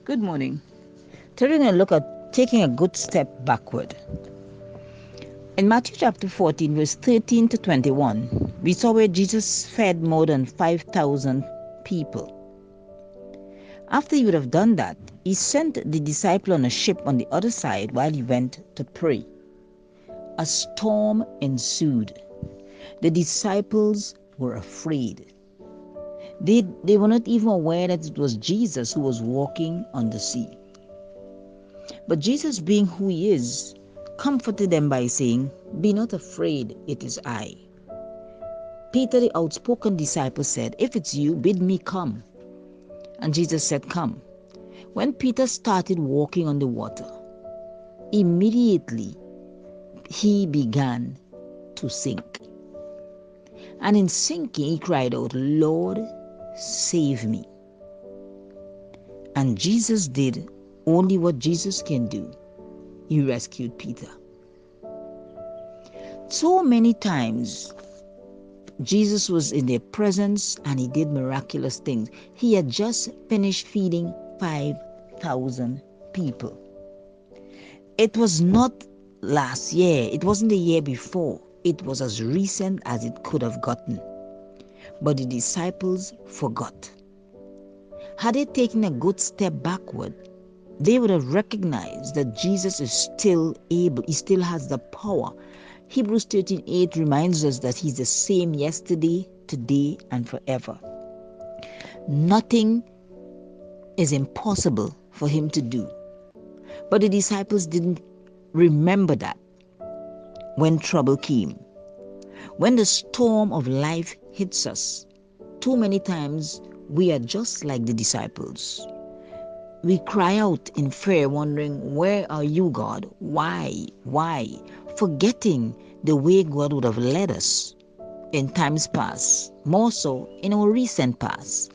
Good morning. Today we're going to look at taking a good step backward. In Matthew chapter 14, verse 13 to 21, we saw where Jesus fed more than 5,000 people. After he would have done that, he sent the disciple on a ship on the other side while he went to pray. A storm ensued. The disciples were afraid. They were not even aware that it was Jesus who was walking on the sea. But Jesus, being who he is, comforted them by saying, "Be not afraid, it is I." Peter, the outspoken disciple, said, "If it's you, bid me come." And Jesus said, "Come." When Peter started walking on the water, immediately he began to sink. And in sinking, he cried out, "Lord, save me." And Jesus did only what Jesus can do. He rescued Peter. So many times, Jesus was in their presence and he did miraculous things. He had just finished feeding 5,000 people. It was not last year. It wasn't the year before. It was as recent as it could have gotten. But the disciples forgot. Had they taken a good step backward, they would have recognized that Jesus is still able. He still has the power. Hebrews 13:8 reminds us that he's the same yesterday, today, and forever. Nothing is impossible for him to do. But the disciples didn't remember that when trouble came. When the storm of life hits us, too many times we are just like the disciples. We cry out in fear, wondering, "Where are you, God? Why? Why?" Forgetting the way God would have led us in times past, more so in our recent past.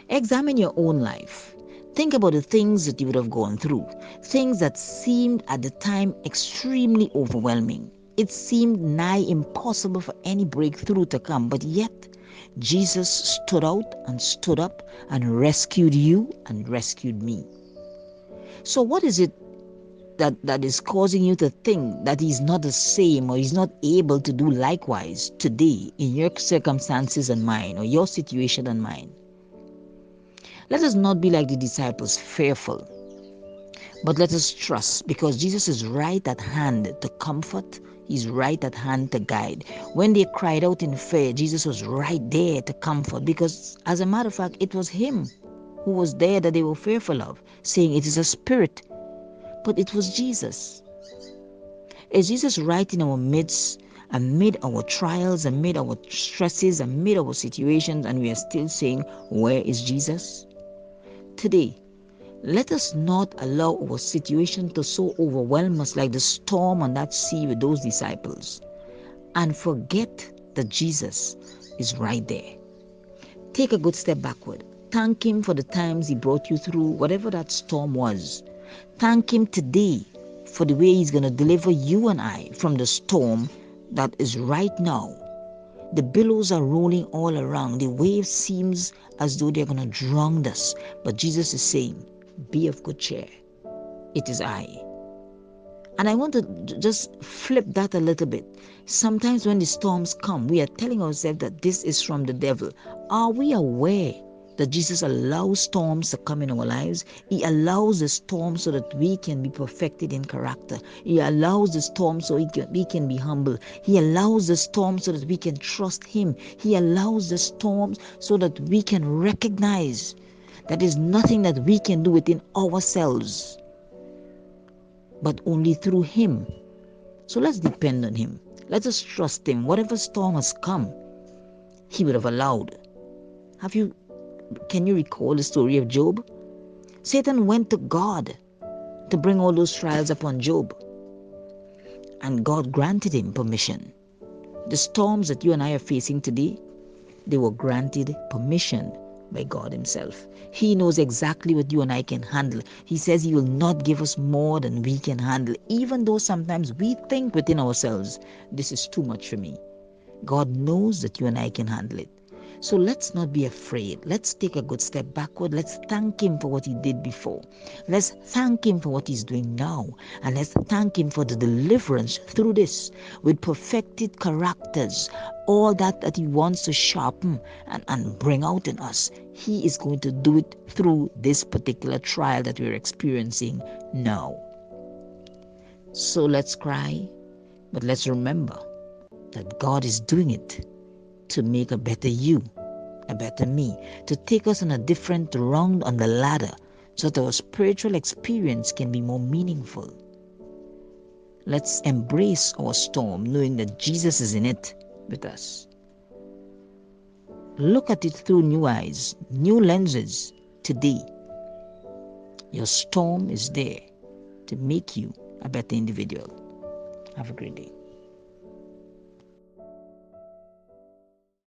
Examine your own life. Think about the things that you would have gone through, things that seemed at the time extremely overwhelming. It seemed nigh impossible for any breakthrough to come, but yet Jesus stood out and stood up and rescued you and rescued me. So what is it that is causing you to think that he's not the same or he's not able to do likewise today in your circumstances and mine, or your situation and mine? Let us not be like the disciples, fearful, but let us trust, because Jesus is right at hand to comfort. He's right at hand to guide. When they cried out in fear, Jesus was right there to comfort, because as a matter of fact, it was him who was there that they were fearful of, saying it is a spirit. But it was Jesus. Is Jesus right in our midst, amid our trials, amid our stresses, amid our situations, and we are still saying, "Where is Jesus?" Today, let us not allow our situation to so overwhelm us like the storm on that sea with those disciples, and forget that Jesus is right there. Take a good step backward. Thank him for the times he brought you through whatever that storm was. Thank him today for the way he's going to deliver you and I from the storm that is right now. The billows are rolling all around. The waves seems as though they're going to drown us. But Jesus is saying, "Be of good cheer. It is I." And I want to just flip that a little bit. Sometimes when the storms come, we are telling ourselves that this is from the devil. Are we aware that Jesus allows storms to come in our lives? He allows the storm so that we can be perfected in character. He allows the storm so we can be humble. He allows the storm so that we can trust him. He allows the storms so that we can recognize that there's nothing that we can do within ourselves, but only through him. So let's depend on him. Let us trust him. Whatever storm has come, he would have allowed. Can you recall the story of Job? Satan went to God to bring all those trials upon Job, and God granted him permission. The storms that you and I are facing today, they were granted permission by God himself. He knows exactly what you and I can handle. He says he will not give us more than we can handle, even though sometimes we think within ourselves, "This is too much for me." God knows that you and I can handle it. So let's not be afraid. Let's take a good step backward. Let's thank Him for what He did before. Let's thank Him for what He's doing now. And let's thank Him for the deliverance through this with perfected characters. All that He wants to sharpen and bring out in us. He is going to do it through this particular trial that we're experiencing now. So let's cry, but let's remember that God is doing it to make a better you, a better me, to take us on a different round on the ladder so that our spiritual experience can be more meaningful. Let's embrace our storm knowing that Jesus is in it with us. Look at it through new eyes, new lenses today. Your storm is there to make you a better individual. Have a great day.